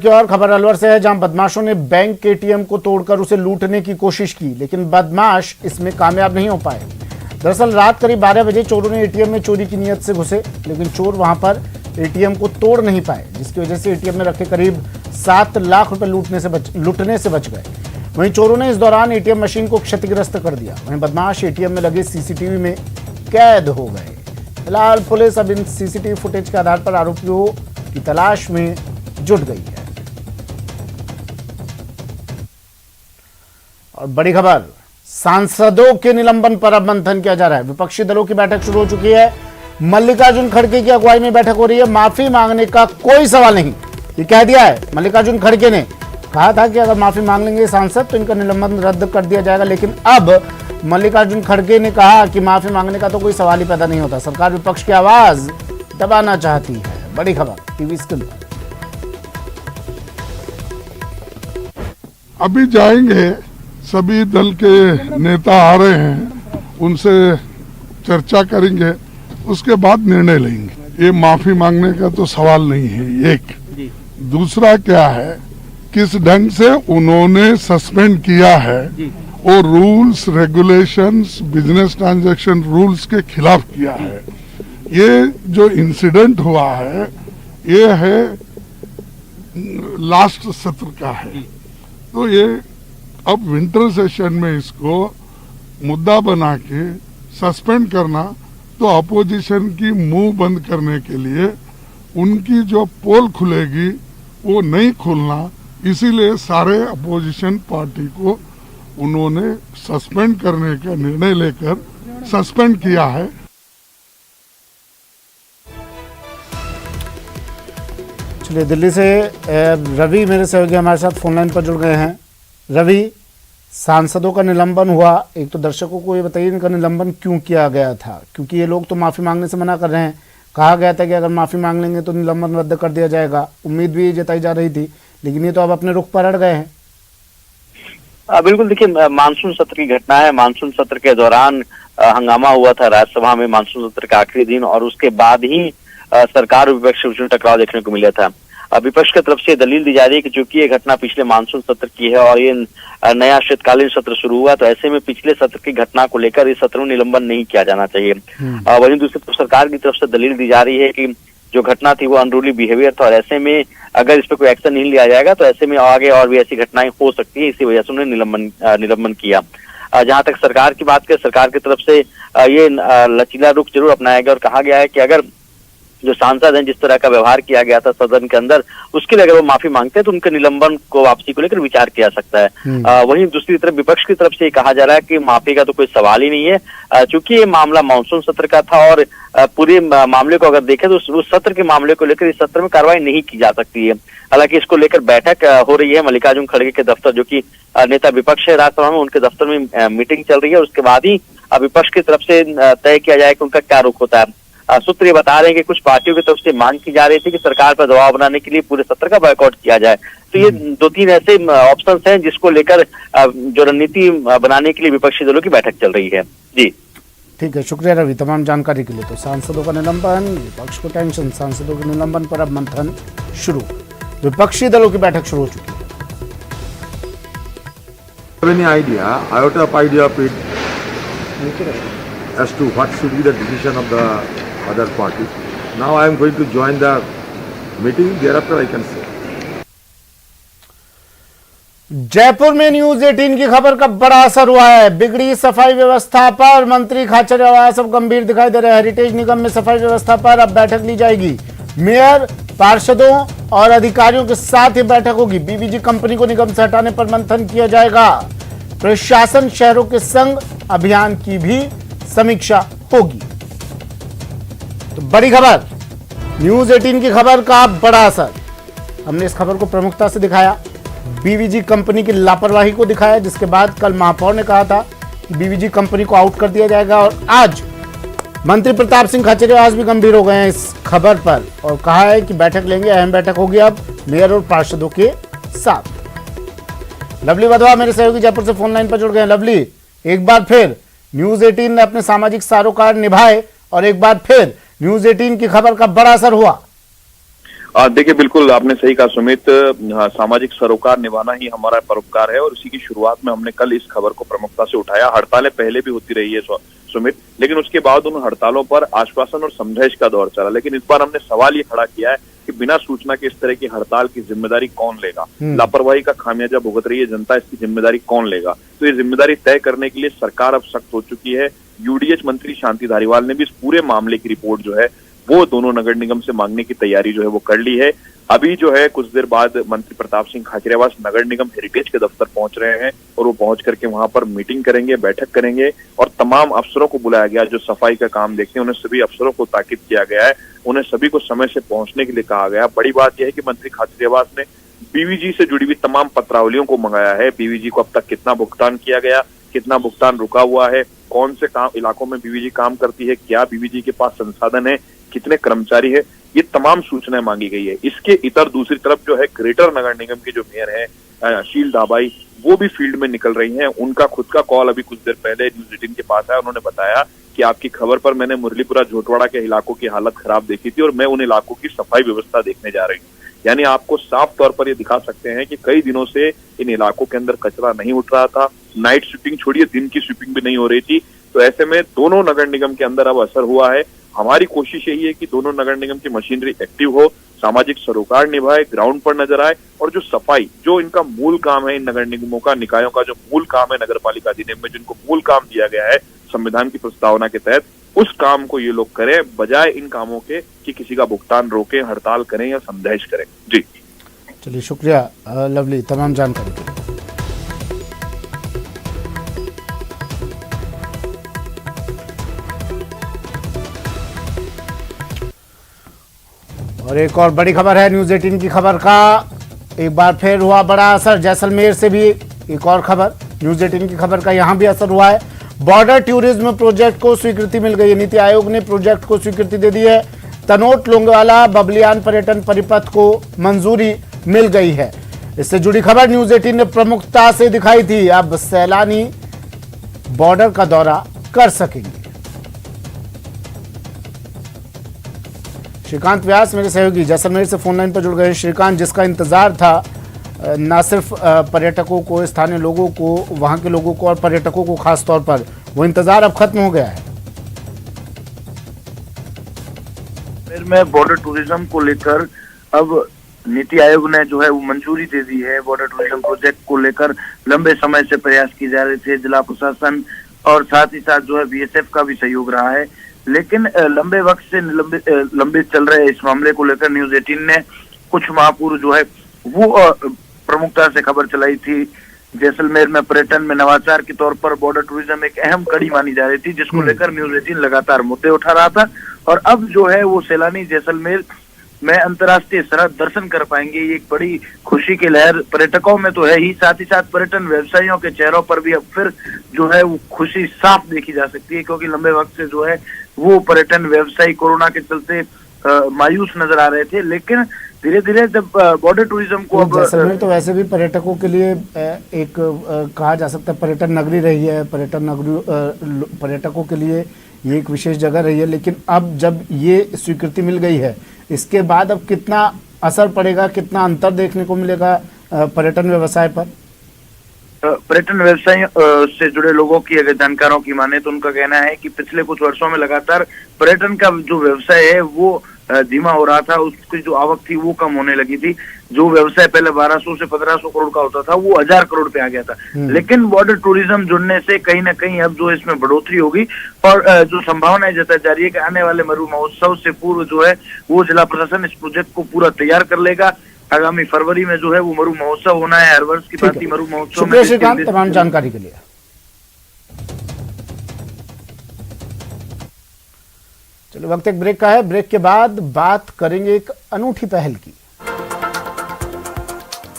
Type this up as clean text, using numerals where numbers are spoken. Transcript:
की और खबर अलवर से है, जहां बदमाशों ने बैंक के एटीएम को तोड़कर उसे लूटने की कोशिश की, लेकिन बदमाश इसमें कामयाब नहीं हो पाए। दरअसल रात करीब 12 बजे चोरों ने एटीएम में चोरी की नीयत से घुसे, लेकिन चोर वहां पर एटीएम को तोड़ नहीं पाए, जिसकी वजह से एटीएम में रखे करीब 7 लाख रुपए लूटने से बच गए। वहीं चोरों ने इस दौरान एटीएम मशीन को क्षतिग्रस्त कर दिया। वहीं बदमाश एटीएम में लगे सीसीटीवी में कैद हो गए। फिलहाल पुलिस अब इन सीसीटीवी फुटेज के आधार पर आरोपियों की तलाश में जुट गई है। और बड़ी खबर, सांसदों के निलंबन पर अब मंथन किया जा रहा है। विपक्षी दलों की बैठक शुरू हो चुकी है। मल्लिकार्जुन खड़गे की अगुवाई में बैठक हो रही है। माफी मांगने का कोई सवाल नहीं, ये कह दिया है। मल्लिकार्जुन खड़गे ने कहा था कि अगर माफी मांग लेंगे सांसद तो इनका निलंबन रद्द कर दिया जाएगा, लेकिन अब मल्लिकार्जुन खड़गे ने कहा कि माफी मांगने का तो कोई सवाल ही पैदा नहीं होता। सरकार विपक्ष की आवाज दबाना चाहती है। बड़ी खबर टीवी स्क्रीन पर। अभी जाएंगे, सभी दल के नेता आ रहे हैं, उनसे चर्चा करेंगे, उसके बाद निर्णय लेंगे। ये माफी मांगने का तो सवाल नहीं है। एक दूसरा क्या है, किस ढंग से उन्होंने सस्पेंड किया है, वो rules regulations business transaction rules के खिलाफ किया है। ये जो इंसिडेंट हुआ है, ये है लास्ट सत्र का है, तो ये अब विंटर सेशन में इसको मुद्दा बना के सस्पेंड करना, तो अपोजिशन की मुंह बंद करने के लिए उनकी जो पोल खुलेगी वो नहीं खुलना, इसीलिए सारे अपोजिशन पार्टी को उन्होंने सस्पेंड करने का निर्णय लेकर सस्पेंड किया है। चलिए, दिल्ली से रवि मेरे सहयोगी हमारे साथ फोनलाइन पर जुड़ गए हैं। रवि, सांसदों का निलंबन हुआ, एक तो दर्शकों को ये बताइए इनका निलंबन क्यों किया गया था, क्योंकि ये लोग तो माफी मांगने से मना कर रहे हैं। कहा गया था कि अगर माफी मांग लेंगे तो निलंबन रद्द कर दिया जाएगा, उम्मीद भी जताई जा रही थी, लेकिन ये तो अब अपने रुख पर अड़ गए हैं। बिल्कुल, देखिए, मानसून सत्र की घटना है। मानसून सत्र के दौरान हंगामा हुआ था राज्यसभा में, मानसून सत्र का आखिरी दिन, और उसके बाद ही सरकार और विपक्ष के बीच टकराव देखने को मिला था। विपक्ष की तरफ से दलील दी जा रही है कि चूंकि ये घटना पिछले मानसून सत्र की है और ये नया शीतकालीन सत्र शुरू हुआ, तो ऐसे में पिछले सत्र की घटना को लेकर इस सत्र में निलंबन नहीं किया जाना चाहिए। वहीं दूसरी तरफ सरकार की तरफ से दलील दी जा रही है कि जो घटना थी वो अनरूली बिहेवियर था, और ऐसे में अगर इस पर कोई एक्शन नहीं लिया जाएगा तो ऐसे में आगे और भी ऐसी घटनाएं हो सकती है, इसी वजह से उन्होंने निलंबन किया। जहां तक सरकार की बात करें, सरकार की तरफ से ये लचीला रुख जरूर अपनाया गया और कहा गया है कि अगर जो सांसद हैं, जिस तरह का व्यवहार किया गया था सदन के अंदर, उसके लिए अगर वो माफी मांगते हैं तो उनके निलंबन को वापसी को लेकर विचार किया सकता है। वहीं दूसरी तरफ विपक्ष की तरफ से ये कहा जा रहा है कि माफी का तो कोई सवाल ही नहीं है, चूंकि ये मामला मानसून सत्र का था और पूरे मामले को अगर देखें तो उस सत्र के मामले को लेकर इस सत्र में कार्रवाई नहीं की जा सकती है। हालांकि इसको लेकर बैठक हो रही है मल्लिकार्जुन खड़गे के दफ्तर, जो कि नेता विपक्ष है राज्यसभा में, उनके दफ्तर में मीटिंग चल रही है। उसके बाद ही विपक्ष की तरफ से तय किया जाए कि उनका क्या रुख होता है। सूत्र ये बता रहे हैं कि कुछ पार्टियों की तरफ से मांग की जा रही थी कि सरकार पर दबाव बनाने के लिए पूरे सत्र का बॉयकॉट किया जाए। तो ये 2-3 ऐसे ऑप्शंस हैं जिसको लेकर जो रणनीति बनाने के लिए विपक्षी दलों की बैठक चल रही है। जी ठीक है, शुक्रिया रवि तमाम जानकारी के लिए। तो सांसदों का निलंबन, विपक्ष को टेंशन, सांसदों के निलंबन पर अब मंथन शुरू, विपक्षी दलों की बैठक शुरू हो चुकी है। Any idea? I have a idea of it as to what should be the decision of the other party. Now I am going to join the meeting. Thereafter I can say. Jaipur में news 18 की खबर का बड़ा असर हुआ है। बिगड़ी सफाई व्यवस्था पर मंत्री खाचरियावास अब गंभीर दिखाई दे रहे हैं। हेरिटेज निगम में सफाई व्यवस्था पर अब बैठक ली जाएगी। मेयर, पार्षदों और अधिकारियों के साथ ही बैठक होगी। बीवीजी कंपनी को निगम से हटाने पर मंथन किया जाएगा। प्रशासन शहरों के संग अभियान की भी समीक्षा होगी। तो बड़ी खबर, न्यूज 18 की खबर का बड़ा असर। हमने इस खबर को प्रमुखता से दिखाया, बीवीजी कंपनी की लापरवाही को दिखाया, जिसके बाद कल महापौर ने कहा था कि बीवीजी कंपनी को आउट कर दिया जाएगा। और आज मंत्री प्रताप सिंह खाचरियावास भी गंभीर हो गए हैं इस खबर पर और कहा है कि बैठक लेंगे, अहम बैठक होगी अब मेयर और पार्षदों के साथ। लवली वधवा मेरे सहयोगी जयपुर से फोन लाइन पर जुड़ गए हैं। लवली, एक बार फिर न्यूज 18 ने अपने सामाजिक सरोकार निभाए और एक बार फिर न्यूज 18 की खबर का बड़ा असर हुआ। देखिए, बिल्कुल आपने सही कहा सुमित। सामाजिक सरोकार निभाना ही हमारा परोपकार है और इसी की शुरुआत में हमने कल इस खबर को प्रमुखता से उठाया। हड़तालें पहले भी होती रही है सुमित, लेकिन उसके बाद उन हड़तालों पर आश्वासन और समझाइश का दौर चला। लेकिन इस बार हमने सवाल ये खड़ा किया है कि बिना सूचना के इस तरह की हड़ताल की जिम्मेदारी कौन लेगा? लापरवाही का खामियाजा भुगत रही है जनता, इसकी जिम्मेदारी कौन लेगा? तो ये जिम्मेदारी तय करने के लिए सरकार अब सख्त हो चुकी है। यूडीएच मंत्री शांति धारीवाल ने भी इस पूरे मामले की रिपोर्ट जो है वो दोनों नगर निगम से मांगने की तैयारी जो है वो कर ली है। अभी जो है कुछ देर बाद मंत्री प्रताप सिंह खाचरियावास नगर निगम हेरिटेज के दफ्तर पहुंच रहे हैं और वो पहुंच करके वहां पर मीटिंग करेंगे, बैठक करेंगे और तमाम अफसरों को बुलाया गया जो सफाई का काम देखते हैं। उन्हें सभी अफसरों को ताकीद किया गया है, उन्हें सभी को समय से पहुंचने के लिए कहा गया। बड़ी बात यह है कि मंत्री खाचरियावास ने बीवीजी से जुड़ी हुई तमाम पत्रावलियों को मंगाया है। बीवीजी को अब तक कितना भुगतान किया गया, कितना भुगतान रुका हुआ है, कौन से काम इलाकों में बीवीजी काम करती है, क्या बीवीजी के पास संसाधन है, कितने कर्मचारी है, ये तमाम सूचनाएं मांगी गई है। इसके इतर दूसरी तरफ जो है ग्रेटर नगर निगम की जो मेयर है शील दाबाई, वो भी फील्ड में निकल रही हैं। उनका खुद का कॉल अभी कुछ देर पहले न्यूज 18 के पास आया। उन्होंने बताया कि आपकी खबर पर मैंने मुरलीपुरा झोटवाड़ा के इलाकों की हालत खराब देखी थी और मैं उन इलाकों की सफाई व्यवस्था देखने जा रही हूँ। यानी आपको साफ तौर पर ये दिखा सकते हैं कि कई दिनों से इन इलाकों के अंदर कचरा नहीं उठ रहा था। नाइट स्वीपिंग छोड़िए, दिन की स्वीपिंग भी नहीं हो रही थी। तो ऐसे में दोनों नगर निगम के अंदर अब असर हुआ है। हमारी कोशिश यही है कि दोनों नगर निगम की मशीनरी एक्टिव हो, सामाजिक सरोकार निभाए, ग्राउंड पर नजर आए और जो सफाई, जो इनका मूल काम है, इन नगर निगमों का, निकायों का जो मूल काम है नगर पालिका अधिनियम में जिनको मूल काम दिया गया है संविधान की प्रस्तावना के तहत, उस काम को ये लोग करें, बजाय इन कामों के कि किसी का भुगतान रोकें, हड़ताल करें या समझाइश करें। जी चलिए, शुक्रिया लवली तमाम जानकारी के लिए। और एक और बड़ी खबर है न्यूज 18 की खबर का एक बार फिर हुआ बड़ा असर। जैसलमेर से भी एक और खबर, न्यूज 18 की खबर का यहां भी असर हुआ है। बॉर्डर टूरिज्म प्रोजेक्ट को स्वीकृति मिल गई है। नीति आयोग ने प्रोजेक्ट को स्वीकृति दे दी है। तनोट लोंगवाला बबलियान पर्यटन परिपथ को मंजूरी मिल गई है। इससे जुड़ी खबर न्यूज 18 ने प्रमुखता से दिखाई थी। अब सैलानी बॉर्डर का दौरा कर सकेंगे। श्रीकांत व्यास मेरे सहयोगी जैसलमेर से फोन लाइन पर जुड़ गए। श्रीकांत, जिसका इंतजार था न सिर्फ पर्यटकों को, स्थानीय लोगों को, वहां के लोगों को और पर्यटकों को खास तौर पर, वो इंतजार अब खत्म हो गया है। में बॉर्डर टूरिज्म को लेकर अब नीति आयोग ने जो है वो मंजूरी दे दी है। बॉर्डर टूरिज्म प्रोजेक्ट को लेकर लंबे समय से प्रयास किए जा रहे थे। जिला प्रशासन और साथ ही साथ जो है बीएसएफ का भी सहयोग रहा है, लेकिन लंबे वक्त से लंबित चल रहे इस मामले को लेकर न्यूज 18 ने कुछ माह पूर्व जो है वो प्रमुखता से खबर चलाई थी। जैसलमेर में पर्यटन में नवाचार के तौर पर बॉर्डर टूरिज्म एक अहम कड़ी मानी जा रही थी, जिसको लेकर न्यूज 18 लगातार मुद्दे उठा रहा था। और अब जो है वो सैलानी जैसलमेर में अंतर्राष्ट्रीय सरहद दर्शन कर पाएंगे। ये एक बड़ी खुशी की लहर पर्यटकों में तो है ही, साथ ही साथ पर्यटन व्यवसायियों के चेहरों पर भी अब फिर जो है वो खुशी साफ देखी जा सकती है, क्योंकि लंबे वक्त से जो है वो पर्यटन व्यवसायी कोरोना के चलते मायूस नजर आ रहे थे। लेकिन धीरे धीरे जब बॉर्डर टूरिज्म को अब जैसलमेर तो वैसे भी पर्यटकों के लिए एक कहा जा सकता है पर्यटन नगरी रही है। पर्यटकों के लिए ये एक विशेष जगह रही है। लेकिन अब जब ये स्वीकृति मिल गई है, इसके बाद अब कितना असर पड़ेगा, कितना अंतर देखने को मिलेगा पर्यटन व्यवसाय पर? पर्यटन व्यवसाय से जुड़े लोगों की अगर जानकारों की माने तो उनका कहना है कि पिछले कुछ वर्षों में लगातार पर्यटन का जो व्यवसाय है वो धीमा हो रहा था। उसकी जो आवक थी वो कम होने लगी थी। जो व्यवसाय पहले 1200 से 1500 करोड़ का होता था वो 1000 करोड़ पे आ गया था। लेकिन बॉर्डर टूरिज्म जुड़ने से कहीं ना कहीं अब जो इसमें बढ़ोतरी होगी और जो संभावनाएं जताई जा रही है कि आने वाले मरु महोत्सव से पूर्व जो है वो जिला प्रशासन इस प्रोजेक्ट को पूरा तैयार कर लेगा। आगामी फरवरी में जो है वो मरु महोत्सव होना है। हर वर्ष की भांति मरु महोत्सव में श्रीकांत तमाम जानकारी के लिए। चलो, वक्त एक ब्रेक का है। ब्रेक के बाद बात करेंगे एक अनूठी पहल की।